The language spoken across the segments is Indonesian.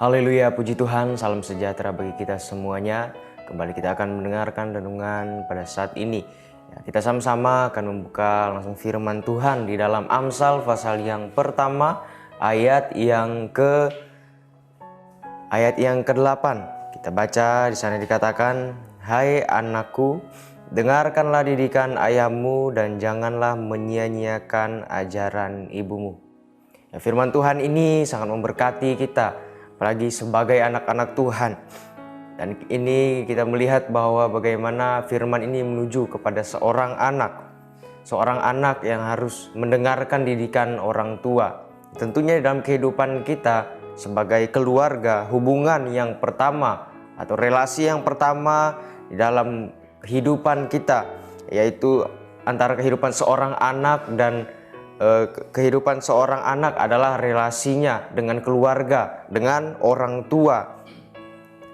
Haleluya, puji Tuhan, salam sejahtera bagi kita semuanya. Kembali kita akan mendengarkan renungan pada saat ini. Kita sama-sama akan membuka langsung firman Tuhan di dalam Amsal pasal yang pertama, ayat yang ke-8. Kita baca di sana dikatakan, "Hai anakku, dengarkanlah didikan ayahmu dan janganlah menyia-nyiakan ajaran ibumu." Firman Tuhan ini sangat memberkati kita, apalagi sebagai anak-anak Tuhan. Dan ini kita melihat bahwa bagaimana firman ini menuju kepada seorang anak yang harus mendengarkan didikan orang tua. Tentunya dalam kehidupan kita sebagai keluarga, hubungan yang pertama atau relasi yang pertama di dalam kehidupan kita, yaitu antara kehidupan seorang anak dan kehidupan seorang anak adalah relasinya dengan keluarga, dengan orang tua.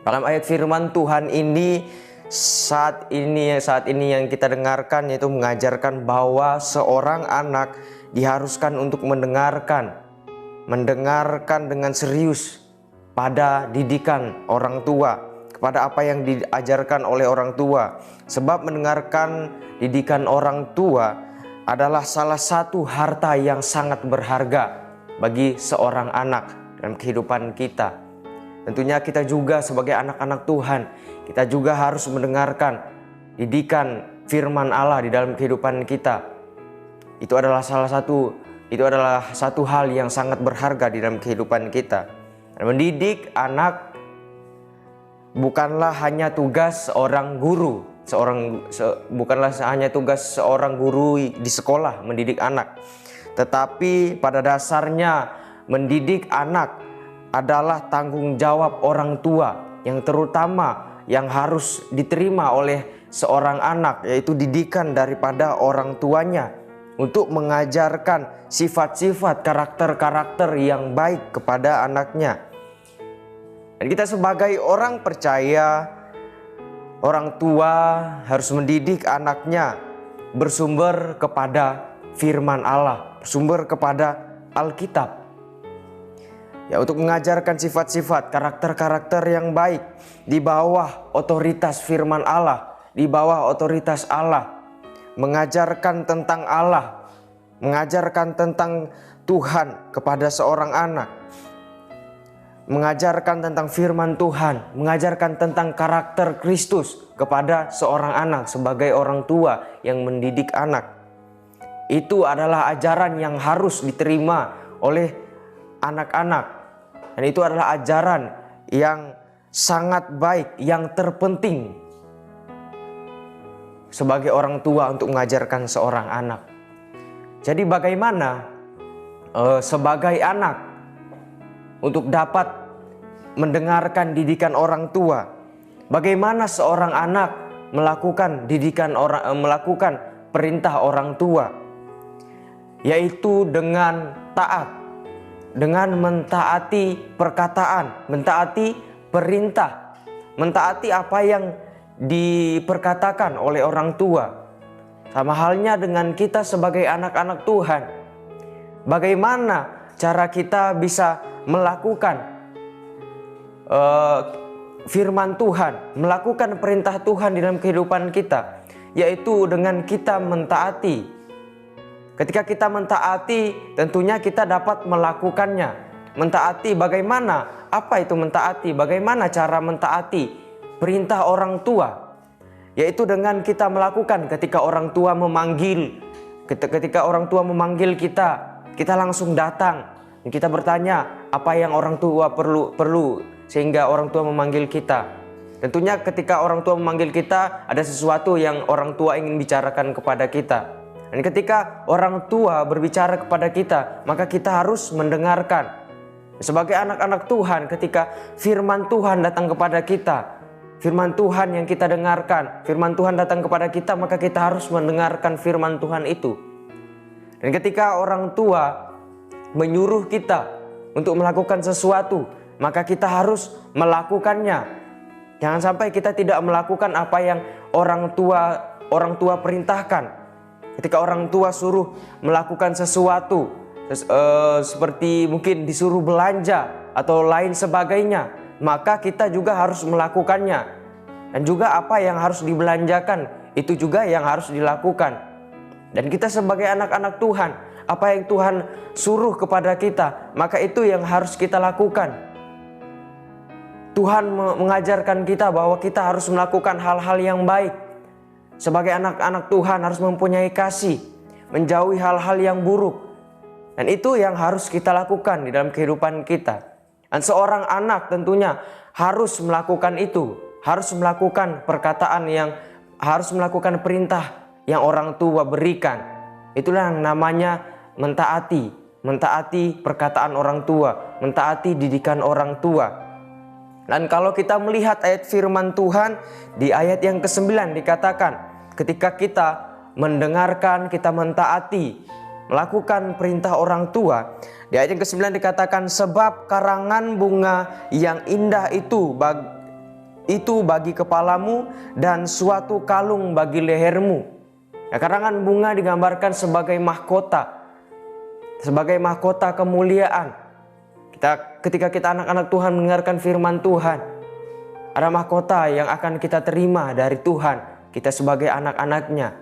Dalam ayat firman Tuhan ini saat ini yang kita dengarkan, yaitu mengajarkan bahwa seorang anak diharuskan untuk mendengarkan dengan serius pada didikan orang tua, kepada apa yang diajarkan oleh orang tua. Sebab mendengarkan didikan orang tua adalah salah satu harta yang sangat berharga bagi seorang anak dalam kehidupan kita. Tentunya kita juga sebagai anak-anak Tuhan, kita juga harus mendengarkan didikan firman Allah di dalam kehidupan kita. Itu adalah satu hal yang sangat berharga di dalam kehidupan kita. Dan mendidik anak bukanlah hanya tugas seorang guru. Bukanlah hanya tugas seorang guru di sekolah mendidik anak, tetapi pada dasarnya mendidik anak adalah tanggung jawab orang tua yang terutama yang harus diterima oleh seorang anak, yaitu didikan daripada orang tuanya untuk mengajarkan sifat-sifat, karakter-karakter yang baik kepada anaknya. Dan kita sebagai orang percaya, orang tua harus mendidik anaknya bersumber kepada firman Allah, bersumber kepada Alkitab. Ya, untuk mengajarkan sifat-sifat, karakter-karakter yang baik di bawah otoritas firman Allah, di bawah otoritas Allah. Mengajarkan tentang Allah, mengajarkan tentang Tuhan kepada seorang anak. Mengajarkan tentang firman Tuhan, mengajarkan tentang karakter Kristus kepada seorang anak sebagai orang tua yang mendidik anak. Itu adalah ajaran yang harus diterima oleh anak-anak. Dan itu adalah ajaran yang sangat baik, yang terpenting sebagai orang tua untuk mengajarkan seorang anak. Jadi bagaimana sebagai anak untuk dapat mendengarkan didikan orang tua? Bagaimana seorang anak melakukan melakukan perintah orang tua? Yaitu dengan taat, dengan mentaati perkataan, mentaati perintah, mentaati apa yang diperkatakan oleh orang tua. Sama halnya dengan kita sebagai anak-anak Tuhan. Bagaimana cara kita bisa melakukan firman Tuhan, melakukan perintah Tuhan di dalam kehidupan kita, yaitu dengan kita mentaati. Ketika kita mentaati, tentunya kita dapat melakukannya. Mentaati bagaimana? Apa itu mentaati? Bagaimana cara mentaati perintah orang tua? Yaitu dengan kita melakukan ketika orang tua memanggil. Ketika orang tua memanggil kita langsung datang. Kita bertanya apa yang orang tua perlu sehingga orang tua memanggil kita. Tentunya ketika orang tua memanggil kita, ada sesuatu yang orang tua ingin bicarakan kepada kita. Dan ketika orang tua berbicara kepada kita, maka kita harus mendengarkan. Sebagai anak-anak Tuhan, ketika firman Tuhan datang kepada kita, firman Tuhan yang kita dengarkan, firman Tuhan datang kepada kita, maka kita harus mendengarkan firman Tuhan itu. Dan ketika orang tua menyuruh kita untuk melakukan sesuatu, maka kita harus melakukannya. Jangan sampai kita tidak melakukan apa yang orang tua perintahkan. Ketika orang tua suruh melakukan sesuatu, seperti mungkin disuruh belanja atau lain sebagainya, maka kita juga harus melakukannya. Dan juga apa yang harus dibelanjakan, itu juga yang harus dilakukan. Dan kita sebagai anak-anak Tuhan, apa yang Tuhan suruh kepada kita, maka itu yang harus kita lakukan. Tuhan mengajarkan kita bahwa kita harus melakukan hal-hal yang baik. Sebagai anak-anak Tuhan harus mempunyai kasih, menjauhi hal-hal yang buruk. Dan itu yang harus kita lakukan di dalam kehidupan kita. Dan seorang anak tentunya harus melakukan itu, harus melakukan perkataan yang, harus melakukan perintah yang orang tua berikan. Itulah yang namanya mentaati, mentaati perkataan orang tua, mentaati didikan orang tua. Dan kalau kita melihat ayat firman Tuhan di ayat yang ke-9 dikatakan, ketika kita mendengarkan, kita mentaati, melakukan perintah orang tua. Di ayat yang ke-9 dikatakan, sebab karangan bunga yang indah itu bagi kepalamu dan suatu kalung bagi lehermu. Nah, karangan bunga digambarkan sebagai mahkota, sebagai mahkota kemuliaan. Ketika kita anak-anak Tuhan mendengarkan firman Tuhan, ada mahkota yang akan kita terima dari Tuhan, kita sebagai anak-anaknya.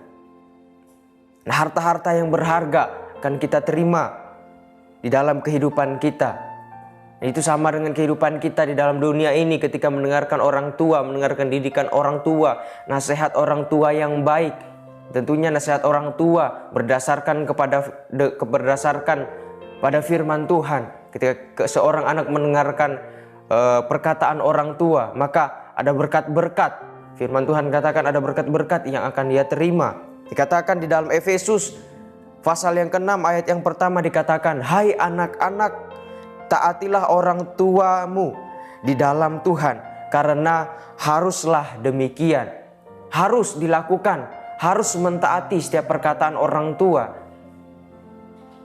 Nah, harta-harta yang berharga akan kita terima di dalam kehidupan kita. Itu sama dengan kehidupan kita di dalam dunia ini ketika mendengarkan orang tua, mendengarkan didikan orang tua, nasihat orang tua yang baik. Tentunya nasihat orang tua berdasarkan pada firman Tuhan. Ketika seorang anak mendengarkan perkataan orang tua, maka ada berkat-berkat. Firman Tuhan katakan ada berkat-berkat yang akan dia terima. Dikatakan di dalam Efesus pasal yang ke-6 ayat yang pertama dikatakan, hai anak-anak, taatilah orang tuamu di dalam Tuhan, karena haruslah demikian. Harus dilakukan, harus mentaati setiap perkataan orang tua.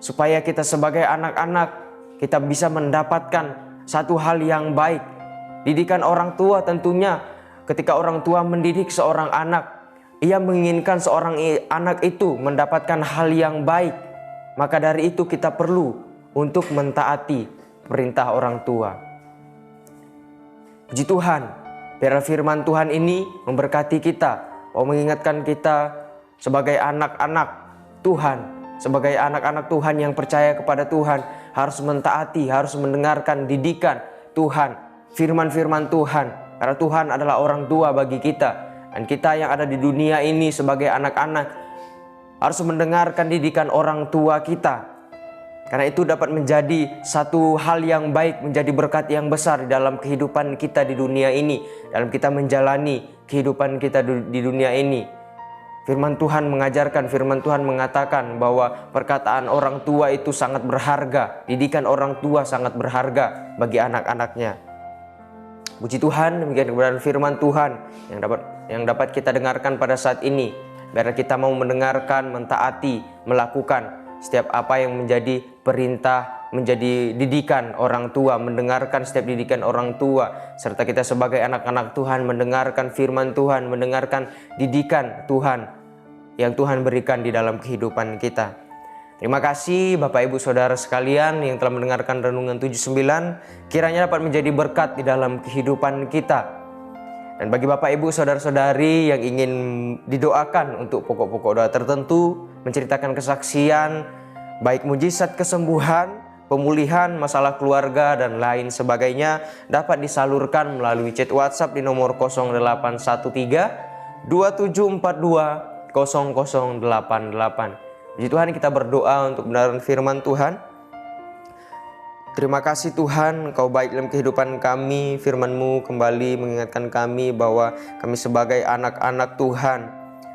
Supaya kita sebagai anak-anak, kita bisa mendapatkan satu hal yang baik. Didikan orang tua tentunya ketika orang tua mendidik seorang anak, ia menginginkan seorang anak itu mendapatkan hal yang baik. Maka dari itu kita perlu untuk mentaati perintah orang tua. Puji Tuhan, biar firman Tuhan ini memberkati kita, mengingatkan kita sebagai anak-anak Tuhan, sebagai anak-anak Tuhan yang percaya kepada Tuhan, harus mentaati, harus mendengarkan didikan Tuhan, firman-firman Tuhan. Karena Tuhan adalah orang tua bagi kita. Dan kita yang ada di dunia ini sebagai anak-anak harus mendengarkan didikan orang tua kita. Karena itu dapat menjadi satu hal yang baik, menjadi berkat yang besar di dalam kehidupan kita di dunia ini, dalam kita menjalani kehidupan kita di dunia ini. Firman Tuhan mengajarkan, firman Tuhan mengatakan bahwa perkataan orang tua itu sangat berharga. Didikan orang tua sangat berharga bagi anak-anaknya. Puji Tuhan, demikian kebenaran firman Tuhan yang dapat kita dengarkan pada saat ini. Biar kita mau mendengarkan, mentaati, melakukan setiap apa yang menjadi perintah, menjadi didikan orang tua, mendengarkan setiap didikan orang tua. Serta kita sebagai anak-anak Tuhan mendengarkan firman Tuhan, mendengarkan didikan Tuhan yang Tuhan berikan di dalam kehidupan kita. Terima kasih Bapak Ibu Saudara sekalian yang telah mendengarkan Renungan 79. Kiranya dapat menjadi berkat di dalam kehidupan kita. Dan bagi Bapak Ibu Saudara-saudari yang ingin didoakan untuk pokok-pokok doa tertentu, menceritakan kesaksian, baik mujizat kesembuhan, pemulihan, masalah keluarga, dan lain sebagainya, dapat disalurkan melalui chat WhatsApp di nomor 0813 2742 0088. Puji Tuhan, kita berdoa untuk kebenaran firman Tuhan. Terima kasih Tuhan, Engkau baik dalam kehidupan kami. Firman-Mu kembali mengingatkan kami bahwa kami sebagai anak-anak Tuhan,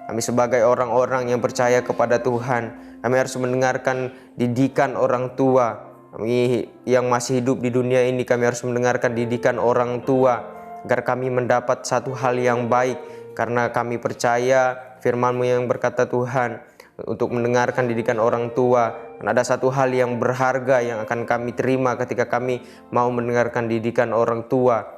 kami sebagai orang-orang yang percaya kepada Tuhan, kami harus mendengarkan didikan orang tua. Kami yang masih hidup di dunia ini, kami harus mendengarkan didikan orang tua agar kami mendapat satu hal yang baik. Karena kami percaya firman-Mu yang berkata Tuhan, untuk mendengarkan didikan orang tua. Dan ada satu hal yang berharga yang akan kami terima ketika kami mau mendengarkan didikan orang tua.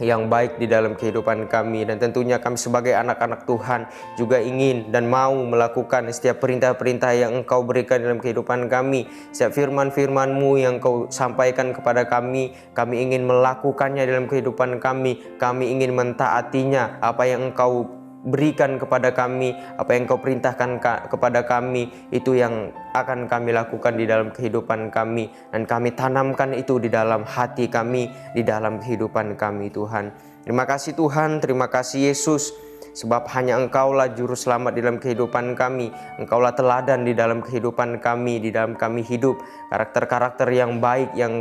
yang baik di dalam kehidupan kami. Dan tentunya kami sebagai anak-anak Tuhan juga ingin dan mau melakukan setiap perintah-perintah yang Engkau berikan dalam kehidupan kami. Setiap firman-firman-Mu yang Engkau sampaikan kepada kami ingin melakukannya dalam kehidupan kami. Kami ingin mentaatinya. Apa yang Engkau berikan kepada kami, apa yang Kau perintahkan kepada kami, itu yang akan kami lakukan di dalam kehidupan kami, dan kami tanamkan itu di dalam hati kami, di dalam kehidupan kami, Tuhan. Terima kasih Tuhan, terima kasih Yesus, sebab hanya Engkaulah juru selamat di dalam kehidupan kami. Engkaulah teladan di dalam kehidupan kami, di dalam kami hidup, karakter-karakter yang baik yang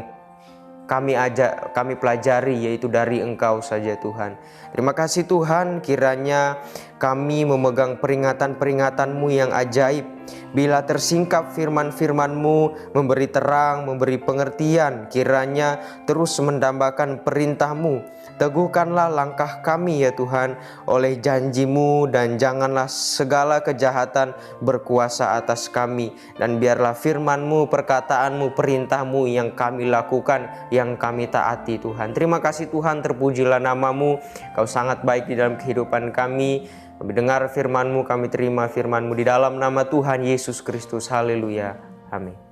kami pelajari, yaitu dari Engkau saja Tuhan. Terima kasih Tuhan, kiranya kami memegang peringatan-peringatan-Mu yang ajaib. Bila tersingkap firman-firman-Mu, memberi terang, memberi pengertian, kiranya terus mendambakan perintah-Mu. Teguhkanlah langkah kami ya Tuhan oleh janji-Mu, dan janganlah segala kejahatan berkuasa atas kami. Dan biarlah firman-Mu, perkataan-Mu, perintah-Mu yang kami lakukan, yang kami taati Tuhan. Terima kasih Tuhan, terpujilah nama-Mu. Kau sangat baik di dalam kehidupan kami. Kami dengar firman-Mu, kami terima firman-Mu di dalam nama Tuhan Yesus Kristus. Haleluya. Amin.